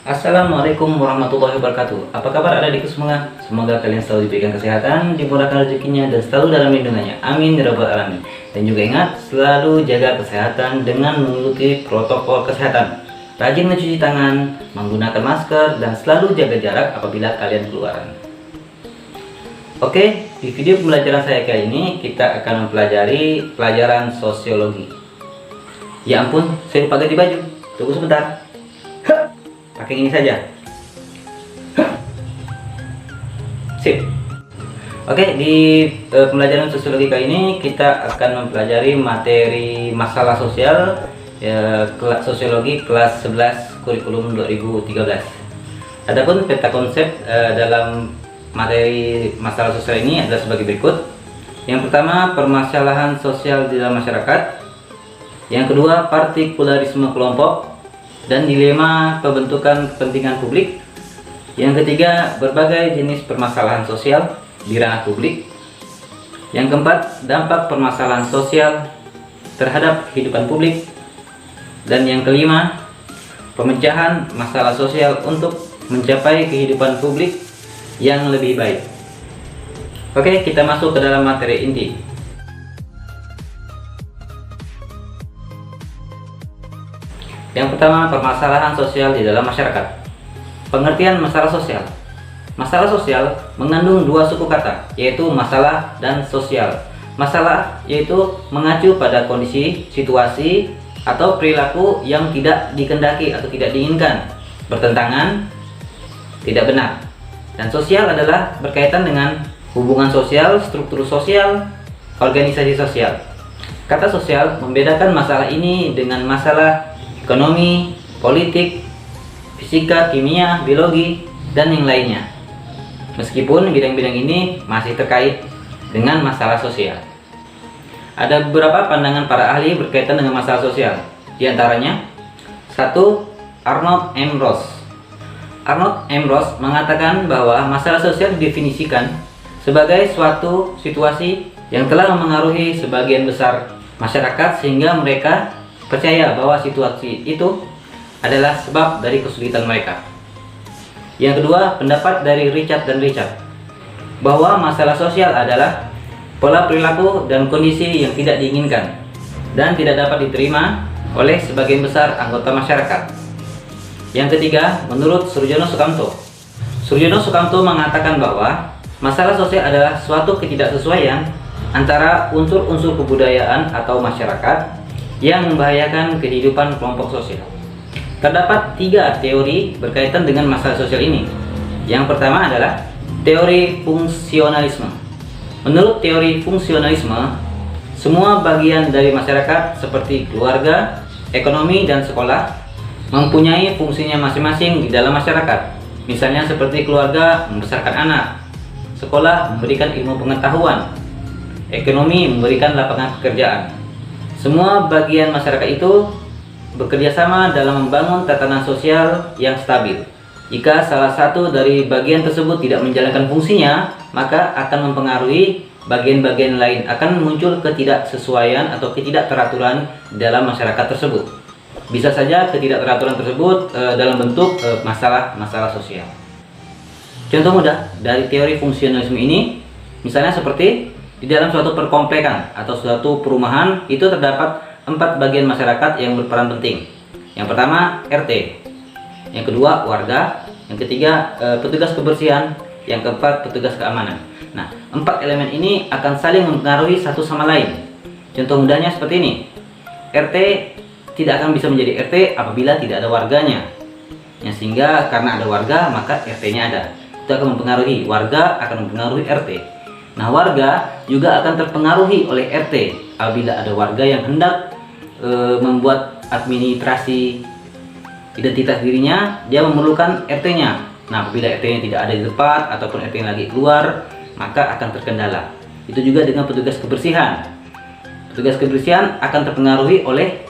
Assalamualaikum warahmatullahi wabarakatuh. Apa kabar adik-adikku semua? Semoga kalian selalu diberikan kesehatan, dimurahkan rezekinya, dan selalu dalam lindungannya. Amin ya rabbal alamin. Dan juga ingat, selalu jaga kesehatan dengan mengikuti protokol kesehatan. Rajin mencuci tangan, menggunakan masker, dan selalu jaga jarak apabila kalian keluar. Oke, di video pembelajaran saya kali ini kita akan mempelajari pelajaran sosiologi. Ya ampun, saya lupa ganti baju. Tunggu sebentar. Pakai ini saja. Sip. Oke, di pembelajaran sosiologi kali ini kita akan mempelajari materi masalah sosial ya, sosiologi kelas 11 kurikulum 2013. Adapun peta konsep dalam materi masalah sosial ini adalah sebagai berikut. Yang pertama, permasalahan sosial di dalam masyarakat. Yang kedua, partikularisme kelompok dan dilema pembentukan kepentingan publik. Yang ketiga, berbagai jenis permasalahan sosial di ranah publik. Yang keempat, dampak permasalahan sosial terhadap kehidupan publik. Dan yang kelima, pemecahan masalah sosial untuk mencapai kehidupan publik yang lebih baik. Oke, kita masuk ke dalam materi inti. Yang pertama, permasalahan sosial di dalam masyarakat. Pengertian masalah sosial. Masalah sosial mengandung dua suku kata, yaitu masalah dan sosial. Masalah yaitu mengacu pada kondisi, situasi, atau perilaku yang tidak dikehendaki atau tidak diinginkan, bertentangan, tidak benar. Dan sosial adalah berkaitan dengan hubungan sosial, struktur sosial, organisasi sosial. Kata sosial membedakan masalah ini dengan masalah ekonomi, politik, fisika, kimia, biologi, dan yang lainnya. Meskipun bidang-bidang ini masih terkait dengan masalah sosial. Ada beberapa pandangan para ahli berkaitan dengan masalah sosial. Di antaranya, 1. Arnold M. Ross. Arnold M. Ross mengatakan bahwa masalah sosial didefinisikan sebagai suatu situasi yang telah memengaruhi sebagian besar masyarakat sehingga mereka percaya bahwa situasi itu adalah sebab dari kesulitan mereka. Yang kedua, pendapat dari Richard dan Richard bahwa masalah sosial adalah pola perilaku dan kondisi yang tidak diinginkan dan tidak dapat diterima oleh sebagian besar anggota masyarakat. Yang ketiga, menurut Surjono Sukamto. Surjono Sukamto mengatakan bahwa masalah sosial adalah suatu ketidaksesuaian antara unsur-unsur kebudayaan atau masyarakat yang membahayakan kehidupan kelompok sosial. Terdapat 3 teori berkaitan dengan masalah sosial ini. Yang pertama adalah teori fungsionalisme. Menurut teori fungsionalisme, semua bagian dari masyarakat seperti keluarga, ekonomi, dan sekolah mempunyai fungsinya masing-masing di dalam masyarakat. Misalnya seperti keluarga membesarkan anak, sekolah memberikan ilmu pengetahuan, ekonomi memberikan lapangan pekerjaan. Semua bagian masyarakat itu bekerja sama dalam membangun tatanan sosial yang stabil. Jika salah satu dari bagian tersebut tidak menjalankan fungsinya, maka akan mempengaruhi bagian-bagian lain, akan muncul ketidaksesuaian atau ketidakteraturan dalam masyarakat tersebut. Bisa saja ketidakteraturan tersebut dalam bentuk masalah-masalah sosial. Contoh mudah dari teori fungsionalisme ini, misalnya seperti di dalam suatu perkomplekan atau suatu perumahan itu terdapat 4 bagian masyarakat yang berperan penting. Yang pertama, RT. Yang kedua, warga. Yang ketiga, petugas kebersihan. Yang keempat, petugas keamanan. Nah, 4 elemen ini akan saling mempengaruhi satu sama lain. Contoh mudahnya seperti ini. RT tidak akan bisa menjadi RT apabila tidak ada warganya. Ya, sehingga karena ada warga, maka RT-nya ada. Itu akan mempengaruhi. Warga akan mempengaruhi RT. Nah, warga juga akan terpengaruhi oleh RT apabila ada warga yang hendak membuat administrasi identitas dirinya, dia memerlukan RT-nya. Nah, apabila RT-nya tidak ada di tempat ataupun RT-nya lagi keluar, maka akan terkendala. Itu juga dengan petugas kebersihan. Petugas kebersihan akan terpengaruhi oleh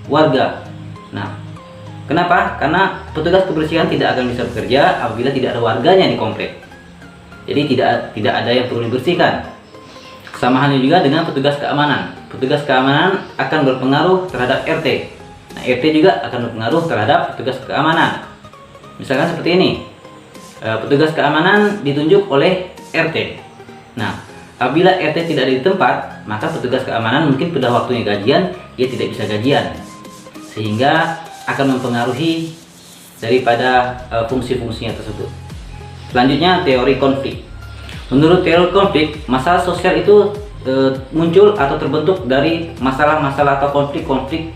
warga. Nah, kenapa? Karena petugas kebersihan tidak akan bisa bekerja apabila tidak ada warganya di komplek. Jadi tidak ada yang perlu dibersihkan. Sama halnya juga dengan petugas keamanan. Petugas keamanan akan berpengaruh terhadap RT. Nah, RT juga akan berpengaruh terhadap petugas keamanan. Misalkan seperti ini, petugas keamanan ditunjuk oleh RT. Nah, apabila RT tidak ada di tempat, maka petugas keamanan mungkin pada waktunya gajian, dia tidak bisa gajian, sehingga akan mempengaruhi daripada fungsi-fungsinya tersebut. Selanjutnya, teori konflik. Menurut teori konflik, masalah sosial itu muncul atau terbentuk dari masalah-masalah atau konflik-konflik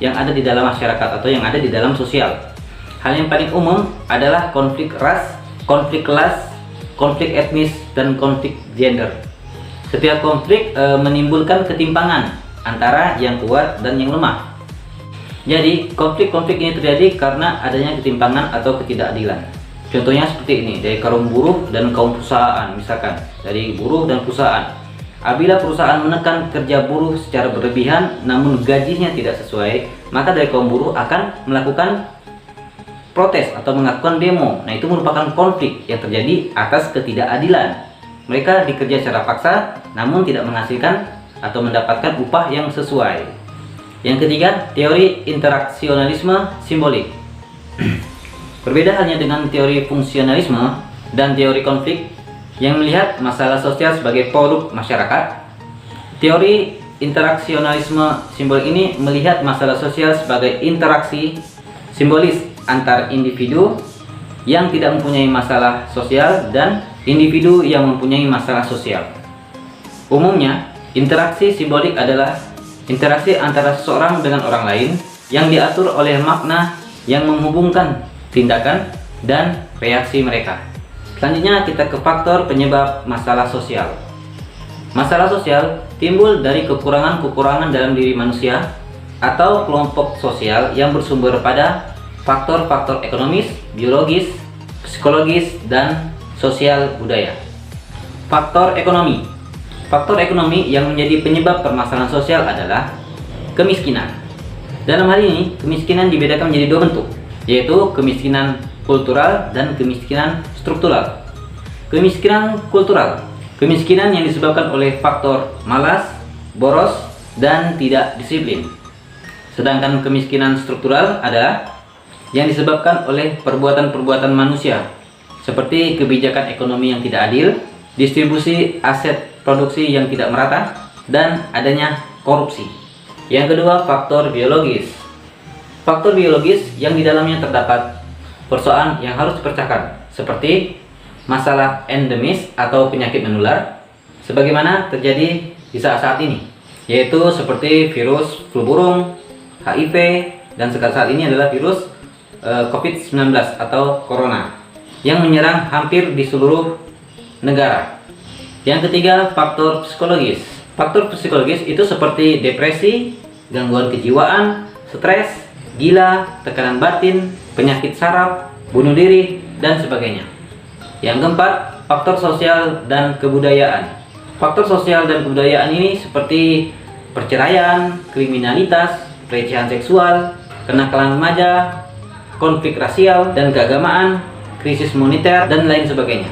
yang ada di dalam masyarakat atau yang ada di dalam sosial. Hal yang paling umum adalah konflik ras, konflik kelas, konflik etnis, dan konflik gender. Setiap konflik menimbulkan ketimpangan antara yang kuat dan yang lemah. Jadi, konflik-konflik ini terjadi karena adanya ketimpangan atau ketidakadilan. Contohnya seperti ini, dari kaum buruh dan kaum perusahaan, misalkan dari buruh dan perusahaan. Apabila perusahaan menekan kerja buruh secara berlebihan namun gajinya tidak sesuai, maka dari kaum buruh akan melakukan protes atau melakukan demo. Nah, itu merupakan konflik yang terjadi atas ketidakadilan. Mereka dikerja secara paksa namun tidak menghasilkan atau mendapatkan upah yang sesuai. Yang ketiga, teori interaksionalisme simbolik. Berbeda halnya dengan teori fungsionalisme dan teori konflik yang melihat masalah sosial sebagai produk masyarakat. Teori interaksionalisme simbolik ini melihat masalah sosial sebagai interaksi simbolis antar individu yang tidak mempunyai masalah sosial dan individu yang mempunyai masalah sosial. Umumnya, interaksi simbolik adalah interaksi antara seseorang dengan orang lain yang diatur oleh makna yang menghubungkan tindakan dan reaksi mereka. Selanjutnya kita ke faktor penyebab masalah sosial. Masalah sosial timbul dari kekurangan-kekurangan dalam diri manusia atau kelompok sosial yang bersumber pada faktor-faktor ekonomis, biologis, psikologis, dan sosial budaya. Faktor ekonomi. Faktor ekonomi yang menjadi penyebab permasalahan sosial adalah kemiskinan. Dalam hal ini, kemiskinan dibedakan menjadi dua bentuk, yaitu kemiskinan kultural dan kemiskinan struktural. Kemiskinan kultural, kemiskinan yang disebabkan oleh faktor malas, boros, dan tidak disiplin. Sedangkan kemiskinan struktural adalah yang disebabkan oleh perbuatan-perbuatan manusia, seperti kebijakan ekonomi yang tidak adil, distribusi aset produksi yang tidak merata, dan adanya korupsi. Yang kedua, faktor biologis. Faktor biologis yang di dalamnya terdapat persoalan yang harus dipecahkan, seperti masalah endemis atau penyakit menular, sebagaimana terjadi di saat-saat ini, yaitu seperti virus flu burung, HIV, dan saat ini adalah virus COVID-19 atau Corona yang menyerang hampir di seluruh negara. Yang ketiga, faktor psikologis. Faktor psikologis itu seperti depresi, gangguan kejiwaan, stres, gila, tekanan batin, penyakit saraf, bunuh diri, dan sebagainya. Yang keempat, faktor sosial dan kebudayaan. Faktor sosial dan kebudayaan ini seperti perceraian, kriminalitas, pelecehan seksual, kenakalan remaja, konflik rasial dan keagamaan, krisis moneter, dan lain sebagainya.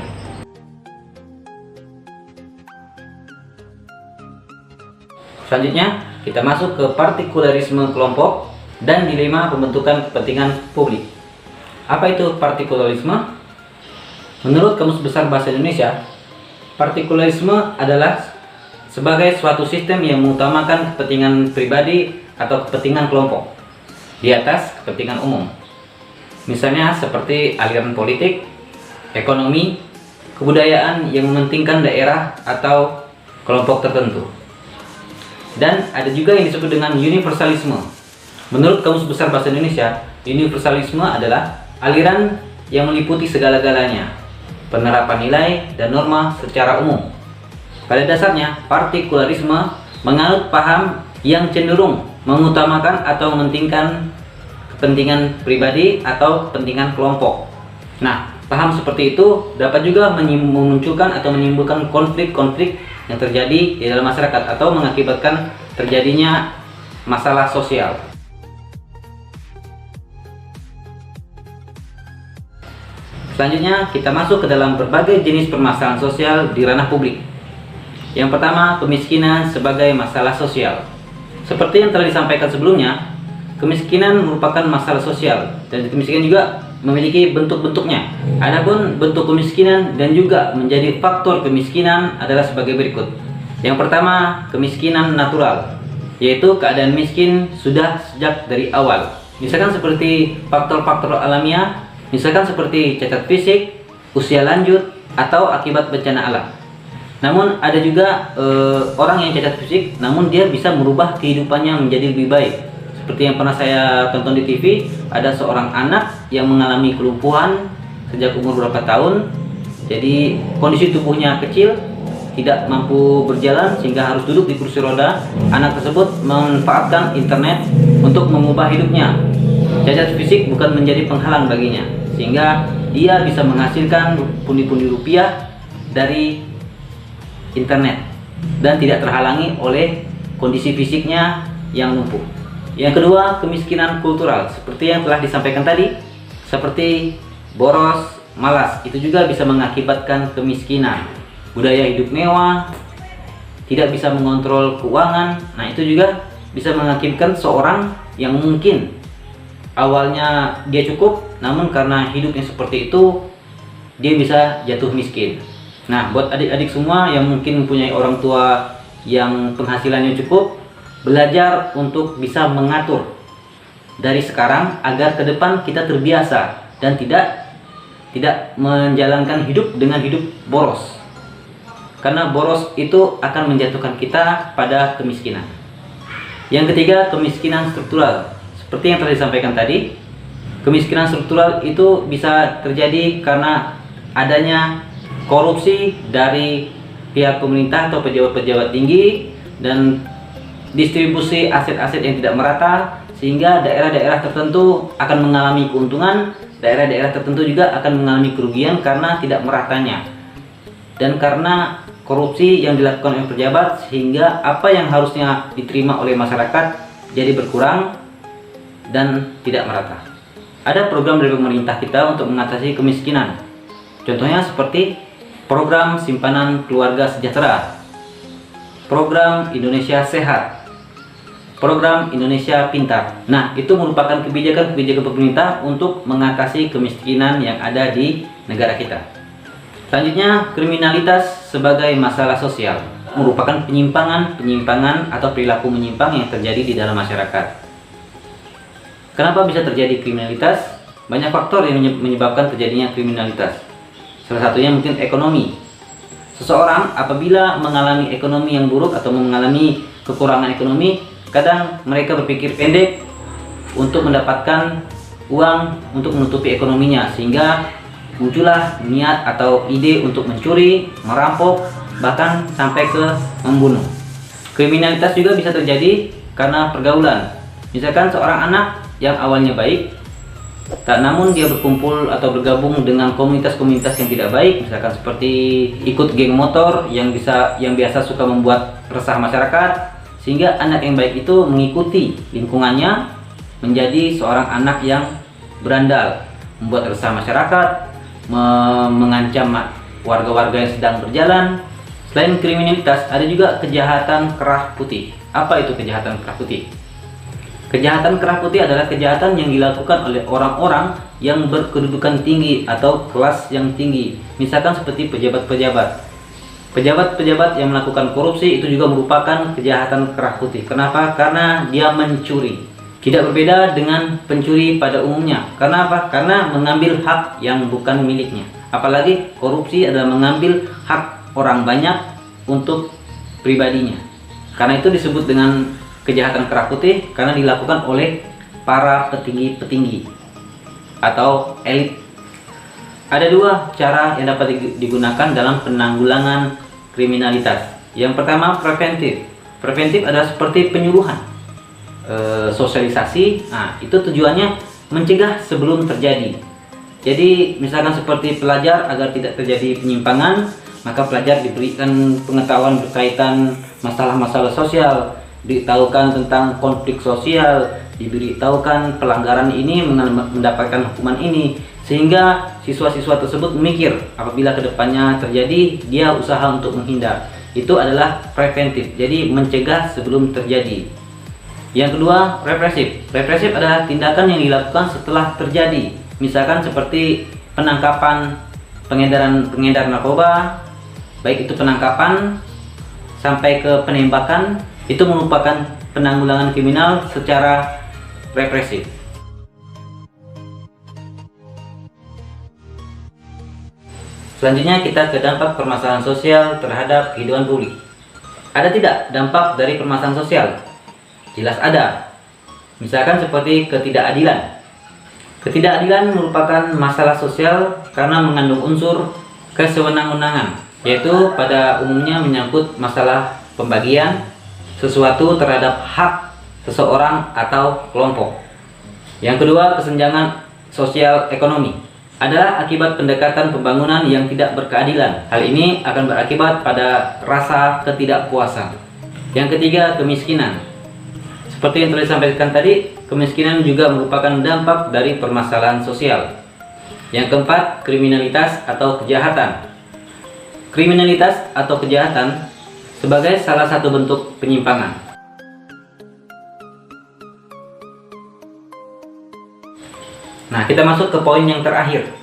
Selanjutnya, kita masuk ke partikularisme kelompok dan dilema pembentukan kepentingan publik. Apa itu partikularisme? Menurut Kamus Besar Bahasa Indonesia, partikularisme adalah sebagai suatu sistem yang mengutamakan kepentingan pribadi atau kepentingan kelompok di atas kepentingan umum. Misalnya seperti aliran politik, ekonomi, kebudayaan yang mementingkan daerah atau kelompok tertentu. Dan ada juga yang disebut dengan universalisme. Menurut Kamus Besar Bahasa Indonesia, universalisme adalah aliran yang meliputi segala-galanya, penerapan nilai dan norma secara umum. Pada dasarnya, partikularisme menganut paham yang cenderung mengutamakan atau mementingkan kepentingan pribadi atau kepentingan kelompok. Nah, paham seperti itu dapat juga memunculkan atau menimbulkan konflik-konflik yang terjadi di dalam masyarakat atau mengakibatkan terjadinya masalah sosial. Selanjutnya, kita masuk ke dalam berbagai jenis permasalahan sosial di ranah publik. Yang pertama, kemiskinan sebagai masalah sosial. Seperti yang telah disampaikan sebelumnya, kemiskinan merupakan masalah sosial dan kemiskinan juga memiliki bentuk-bentuknya. Adapun bentuk kemiskinan dan juga menjadi faktor kemiskinan adalah sebagai berikut. Yang pertama, kemiskinan natural, yaitu keadaan miskin sudah sejak dari awal. Misalkan seperti faktor-faktor alamiah, misalkan seperti cacat fisik, usia lanjut, atau akibat bencana alam. Namun ada juga orang yang cacat fisik, namun dia bisa merubah kehidupannya menjadi lebih baik. Seperti yang pernah saya tonton di TV, ada seorang anak yang mengalami kelumpuhan sejak umur berapa tahun. Jadi kondisi tubuhnya kecil, tidak mampu berjalan sehingga harus duduk di kursi roda. Anak tersebut memanfaatkan internet untuk mengubah hidupnya. Cacat fisik bukan menjadi penghalang baginya, sehingga dia bisa menghasilkan pundi-pundi rupiah dari internet dan tidak terhalangi oleh kondisi fisiknya yang lumpuh. Yang kedua, kemiskinan kultural, seperti yang telah disampaikan tadi, seperti boros, malas, itu juga bisa mengakibatkan kemiskinan. Budaya hidup mewah, tidak bisa mengontrol keuangan, nah itu juga bisa mengakibatkan seorang yang mungkin awalnya dia cukup, namun karena hidupnya seperti itu, dia bisa jatuh miskin. Nah, buat adik-adik semua yang mungkin mempunyai orang tua yang penghasilannya cukup, belajar untuk bisa mengatur dari sekarang agar ke depan kita terbiasa dan tidak menjalankan hidup dengan hidup boros. Karena boros itu akan menjatuhkan kita pada kemiskinan. Yang ketiga, kemiskinan struktural. Seperti yang telah disampaikan tadi, kemiskinan struktural itu bisa terjadi karena adanya korupsi dari pihak pemerintah atau pejabat-pejabat tinggi dan distribusi aset-aset yang tidak merata, sehingga daerah-daerah tertentu akan mengalami keuntungan, daerah-daerah tertentu juga akan mengalami kerugian karena tidak meratanya. Dan karena korupsi yang dilakukan oleh pejabat, sehingga apa yang harusnya diterima oleh masyarakat jadi berkurang dan tidak merata. Ada program dari pemerintah kita untuk mengatasi kemiskinan. Contohnya seperti program simpanan keluarga sejahtera, program Indonesia Sehat, program Indonesia Pintar. Nah, itu merupakan kebijakan-kebijakan pemerintah untuk mengatasi kemiskinan yang ada di negara kita. Selanjutnya, kriminalitas sebagai masalah sosial merupakan penyimpangan atau perilaku menyimpang yang terjadi di dalam masyarakat. Kenapa bisa terjadi kriminalitas? Banyak faktor yang menyebabkan terjadinya kriminalitas. Salah satunya mungkin ekonomi. Seseorang apabila mengalami ekonomi yang buruk atau mengalami kekurangan ekonomi, kadang mereka berpikir pendek untuk mendapatkan uang untuk menutupi ekonominya, sehingga muncullah niat atau ide untuk mencuri, merampok, bahkan sampai ke membunuh. Kriminalitas juga bisa terjadi karena pergaulan. Misalkan seorang anak yang awalnya baik, namun dia berkumpul atau bergabung dengan komunitas-komunitas yang tidak baik, misalkan seperti ikut geng motor yang biasa suka membuat resah masyarakat, sehingga anak yang baik itu mengikuti lingkungannya menjadi seorang anak yang berandal, membuat resah masyarakat, mengancam warga-warga yang sedang berjalan. Selain kriminalitas, ada juga kejahatan kerah putih. Apa itu kejahatan kerah putih? Kejahatan kerah putih adalah kejahatan yang dilakukan oleh orang-orang yang berkedudukan tinggi atau kelas yang tinggi. Misalkan seperti pejabat-pejabat. Pejabat-pejabat yang melakukan korupsi itu juga merupakan kejahatan kerah putih. Kenapa? Karena dia mencuri. Tidak berbeda dengan pencuri pada umumnya. Karena apa? Karena mengambil hak yang bukan miliknya. Apalagi korupsi adalah mengambil hak orang banyak untuk pribadinya. Karena itu disebut dengan kejahatan kerah putih, karena dilakukan oleh para petinggi-petinggi atau elit. Ada dua cara yang dapat digunakan dalam penanggulangan kriminalitas. Yang pertama, preventif. Preventif adalah seperti penyuluhan, sosialisasi. Nah, itu tujuannya mencegah sebelum terjadi. Jadi misalkan seperti pelajar, agar tidak terjadi penyimpangan, maka pelajar diberikan pengetahuan berkaitan masalah-masalah sosial, diberitahukan tentang konflik sosial, diberitahukan pelanggaran ini mendapatkan hukuman ini, sehingga siswa-siswa tersebut memikir apabila kedepannya terjadi, dia usaha untuk menghindar. Itu adalah preventif, jadi mencegah sebelum terjadi. Yang kedua, represif. Represif adalah tindakan yang dilakukan setelah terjadi. misalkan seperti penangkapan pengedar narkoba, baik itu penangkapan sampai ke penembakan, itu merupakan penanggulangan kriminal secara represif. Selanjutnya kita ke dampak permasalahan sosial terhadap kehidupan publik. Ada tidak dampak dari permasalahan sosial? Jelas ada. Misalkan seperti ketidakadilan. Ketidakadilan merupakan masalah sosial karena mengandung unsur kesewenang-wenangan, yaitu pada umumnya menyangkut masalah pembagian sesuatu terhadap hak seseorang atau kelompok. Yang kedua, kesenjangan sosial ekonomi adalah akibat pendekatan pembangunan yang tidak berkeadilan. Hal ini akan berakibat pada rasa ketidakpuasan. Yang ketiga, kemiskinan. Seperti yang telah disampaikan tadi, kemiskinan juga merupakan dampak dari permasalahan sosial. Yang keempat, kriminalitas atau kejahatan. Kriminalitas atau kejahatan sebagai salah satu bentuk penyimpangan. Nah, kita masuk ke poin yang terakhir.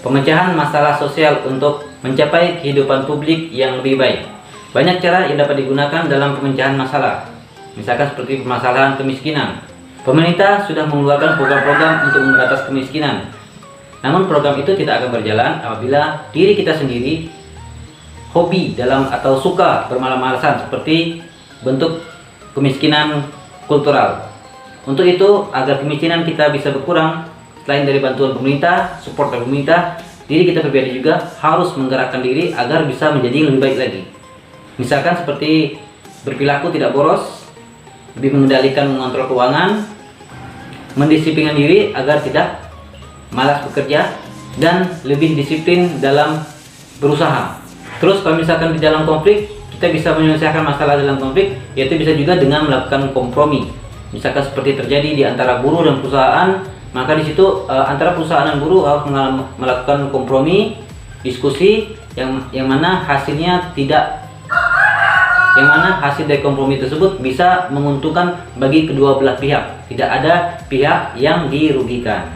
Pemecahan masalah sosial untuk mencapai kehidupan publik yang lebih baik. Banyak cara yang dapat digunakan dalam pemecahan masalah. Misalkan seperti permasalahan kemiskinan. Pemerintah sudah mengeluarkan program-program untuk memberantas kemiskinan. Namun program itu tidak akan berjalan apabila diri kita sendiri hobi dalam atau suka bermalas-malasan, seperti bentuk kemiskinan kultural. Untuk itu, agar kemiskinan kita bisa berkurang, selain dari bantuan pemerintah, support dari pemerintah, diri kita pribadi juga harus menggerakkan diri agar bisa menjadi lebih baik lagi. Misalkan seperti berperilaku tidak boros, lebih mengendalikan mengontrol keuangan, mendisiplinkan diri agar tidak malas bekerja, dan lebih disiplin dalam berusaha. Terus kalau misalkan di dalam konflik, kita bisa menyelesaikan masalah dalam konflik, yaitu bisa juga dengan melakukan kompromi. Misalkan seperti terjadi di antara buruh dan perusahaan, maka di situ antara perusahaan dan buruh harus melakukan kompromi, diskusi yang mana hasilnya hasil dari kompromi tersebut bisa menguntungkan bagi kedua belah pihak. Tidak ada pihak yang dirugikan.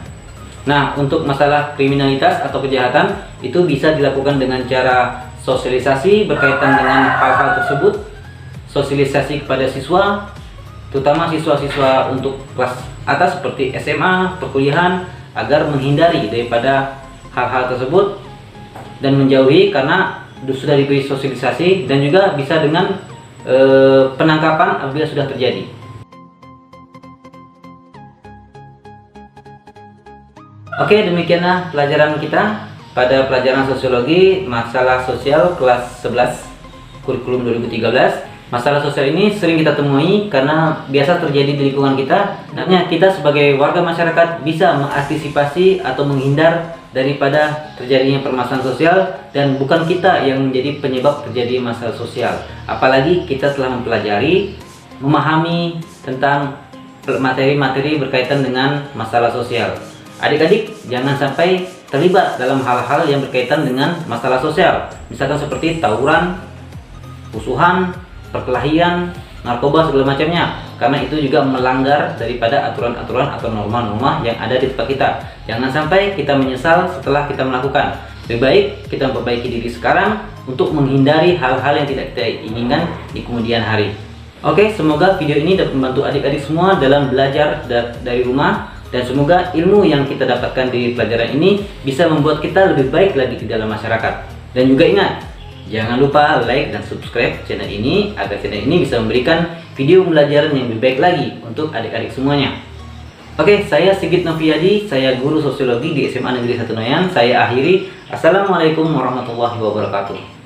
Nah, untuk masalah kriminalitas atau kejahatan itu bisa dilakukan dengan cara sosialisasi berkaitan dengan hal-hal tersebut, sosialisasi kepada siswa, terutama siswa-siswa untuk kelas atas seperti SMA, perkuliahan, agar menghindari daripada hal-hal tersebut dan menjauhi, karena sudah diberi sosialisasi, dan juga bisa dengan penangkapan apabila sudah terjadi. Oke, demikianlah pelajaran kita pada pelajaran sosiologi masalah sosial kelas 11 kurikulum 2013. Masalah sosial ini sering kita temui karena biasa terjadi di lingkungan kita. Nantinya kita sebagai warga masyarakat bisa mengantisipasi atau menghindar daripada terjadinya permasalahan sosial, dan bukan kita yang menjadi penyebab terjadi masalah sosial. Apalagi kita telah mempelajari, memahami tentang materi-materi berkaitan dengan masalah sosial. Adik-adik jangan sampai terlibat dalam hal-hal yang berkaitan dengan masalah sosial. Misalkan seperti tawuran, rusuhan, perkelahian, narkoba, segala macamnya, karena itu juga melanggar daripada aturan-aturan atau norma-norma yang ada di tempat kita. Jangan sampai kita menyesal setelah kita melakukan. Lebih baik kita memperbaiki diri sekarang untuk menghindari hal-hal yang tidak kita inginkan di kemudian hari. Oke, semoga video ini dapat membantu adik-adik semua dalam belajar dari rumah, dan semoga ilmu yang kita dapatkan di pelajaran ini bisa membuat kita lebih baik lagi di dalam masyarakat. Dan juga ingat, jangan lupa like dan subscribe channel ini agar channel ini bisa memberikan video pembelajaran yang lebih baik lagi untuk adik-adik semuanya. Oke, saya Sigit Noviyadi, saya guru sosiologi di SMA Negeri 1 Noyan. Saya akhiri. Assalamualaikum warahmatullahi wabarakatuh.